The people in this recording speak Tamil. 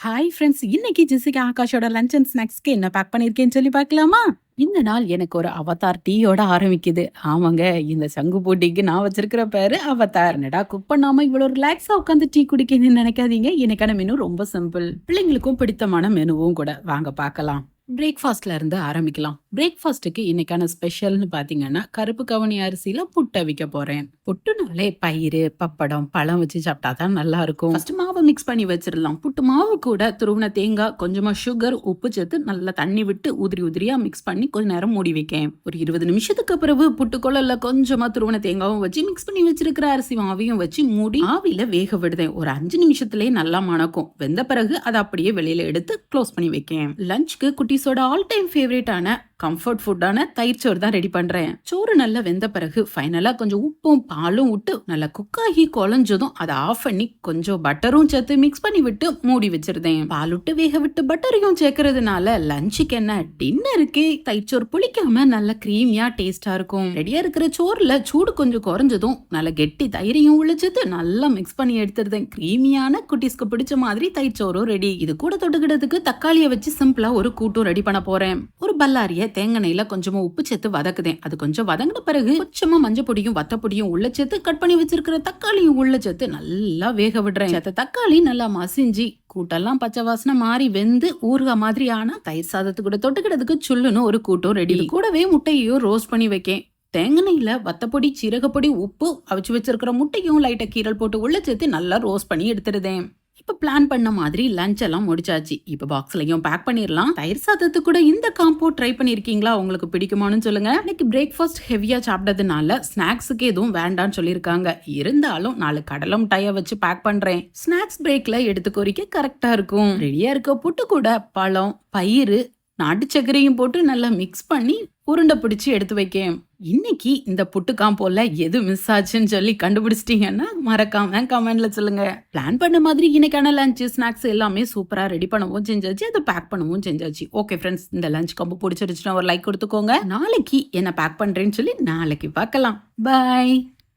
ஹாய் ஃப்ரெண்ட்ஸ், இன்னைக்கு ஜெசிகா ஆகாஷோட லஞ்ச் அண்ட் ஸ்நாக்ஸ்க்கு என்ன பேக் பண்ணியிருக்கேன்னு சொல்லி பார்க்கலாமா? இந்த நாள் எனக்கு ஒரு அவதார் டீயோட ஆரம்பிக்குது. ஆமாங்க, இந்த சங்கு போட்டிக்கு நான் வச்சிருக்கிற பேரு அவதார். என்னடா குக் பண்ணாம இவ்வளவு ரிலாக்ஸா உட்காந்து டீ குடிக்கணும்னு நினைக்காதீங்க. இன்னைக்கான மெனு ரொம்ப சிம்பிள், பிள்ளைங்களுக்கும் பிடித்தமான மெனுவும் கூட. வாங்க பார்க்கலாம். பிரேக்ஃபாஸ்ட்ல இருந்து ஆரம்பிக்கலாம். பிரேக்ஃபாஸ்ட்டுக்கு இன்னைக்கான ஸ்பெஷல்னு பாத்தீங்கன்னா கருப்பு கவனி அரிசியில புட்டு அவிக்க போறேன். புட்டுனாலே பயிறு, பப்படம், பழம் வச்சு சாப்பிட்டா தான் நல்லா இருக்கும். ஃபர்ஸ்ட் மாவை மிக்ஸ் பண்ணி வச்சிடலாம். புட்டு மாவு கூட துருவன தேங்காய், கொஞ்சமா சுகர், உப்பு சேர்த்து நல்லா தண்ணி விட்டு உதிரி உதிரியா மிக்ஸ் பண்ணி கொஞ்ச நேரம் மூடி வைக்கேன். ஒரு 20 நிமிஷத்துக்கு பிறகு புட்டு குழல்ல கொஞ்சமா துருவன தேங்காவும் வச்சு மிக்ஸ் பண்ணி வச்சிருக்கிற அரிசி மாவையும் வச்சு மூடி ஆவியில வேக விடுதேன். ஒரு 5 நிமிஷத்துலயே நல்லா மணக்கும். வெந்த பிறகு அதை அப்படியே வெளியில எடுத்து க்ளோஸ் பண்ணி வைக்கேன். லஞ்சுக்கு குட்டீஸோட ஆல் டைம் ஃபேவரட்டான கம்ஃபர்ட் ஃபுட்டான தயிர் சோறு தான் ரெடி பண்றேன். சோறு நல்லா வெந்த பிறகு ஃபைனலா கொஞ்சம் உப்பும் பாலும் விட்டு நல்லா குக் ஆகி குழஞ்சதும் அதை ஆஃப் பண்ணி கொஞ்சம் பட்டரும் சேர்த்து மிக்ஸ் பண்ணி விட்டு மூடி வச்சிருந்தேன். பால் விட்டு வேக விட்டு பட்டரையும் சேர்க்கறதுனால லஞ்சுக்கு என்ன டின்னருக்கு தயிர் சோறு புளிக்காம நல்ல கிரீமியா டேஸ்டா இருக்கும். ரெடியா இருக்கிற சோறுல சூடு கொஞ்சம் குறைஞ்சதும் நல்ல கெட்டி தயிரையும் உழைச்சது நல்லா மிக்ஸ் பண்ணி எடுத்துருந்தேன். கிரீமியான குட்டீஸ்க்கு பிடிச்ச மாதிரி தயிர் சோறும் ரெடி. இது கூட தொட்டுக்கிட்டதுக்கு தக்காளியை வச்சு சிம்பிளா ஒரு கூட்டும் ரெடி பண்ண போறேன். ஒரு பல்லாரிய தேங்காய்ல கொஞ்சமா உப்பு சேர்த்து வதக்குதேன். அது கொஞ்சம் வதங்கின பிறகு கொஞ்சமா மஞ்சள் பொடியும் வத்த பொடியும் உள்ள சேர்த்து கட் பண்ணி வச்சிருக்கிற தக்காளியும் உள்ள சேர்த்து நல்லா வேக விடுறேன். தக்காளி நல்லா மசிஞ்சு கூட்டெல்லாம் பச்சை வாசனை மாறி வெந்து ஊறுகாய் மாதிரி ஆனா தயிர் சாதத்து கூட தொட்டுக்கிறதுக்கு சுள்ளுன்னு ஒரு கூட்டம் ரெடி. கூடவே முட்டையையும் ரோஸ்ட் பண்ணி வைக்கேன். தேங்காய்ல வத்தப்பொடி, சீரகப்பொடி, உப்பு, அவிச்சு வச்சிருக்கிற முட்டையும் லைட்டா கீரல் போட்டு உள்ள சேர்த்து நல்லா ரோஸ்ட் பண்ணி எடுத்துருதேன். இப்ப பிளான் பண்ண மாதிரி லஞ்ச் எல்லாம் முடிச்சாச்சு. இப்ப பாக்ஸ்லயும் பேக் பண்ணிடலாம். தயிர் சாதத்து கூட இந்த காம்போ ட்ரை பண்ணிருக்கீங்களா? உங்களுக்கு பிடிக்குமான்னு சொல்லுங்க. இன்னைக்கு பிரேக்ஃபாஸ்ட் ஹெவியா சாப்பிட்டதுனால ஸ்நாக்ஸுக்கு எதுவும் வேண்டான்னு சொல்லியிருக்காங்க. இருந்தாலும் 4 கடலை மிட்டாயை வச்சு பேக் பண்றேன். ஸ்நாக்ஸ் பிரேக்ல எடுத்து கொறிக்க கரெக்டா இருக்கும். ரெடியா இருக்க புட்டு கூட பழம், பயிறு, நாட்டு சர்க்கரையும் போட்டு நல்லா மிக்ஸ் பண்ணி உருண்டை பிடிச்சி எடுத்து வைக்கேன். இன்னைக்கு இந்த புட்டு காம்போல எது மிஸ் ஆச்சுன்னு சொல்லி கண்டுபிடிச்சிட்டீங்கன்னா மறக்காம கமெண்ட்ல சொல்லுங்க. பிளான் பண்ண மாதிரி இன்னைக்கான லஞ்ச் ஸ்நாக்ஸ் எல்லாமே சூப்பரா ரெடி பண்ணவும் செஞ்சாச்சு, அதை பேக் பண்ணவும் செஞ்சாச்சு. ஓகே ஃப்ரெண்ட்ஸ், இந்த லஞ்ச் காம்போ பிடிச்சிருச்சுன்னா ஒரு லைக் கொடுத்துக்கோங்க. நாளைக்கு என்ன பேக் பண்றேன்னு சொல்லி நாளைக்கு பார்க்கலாம். பாய்.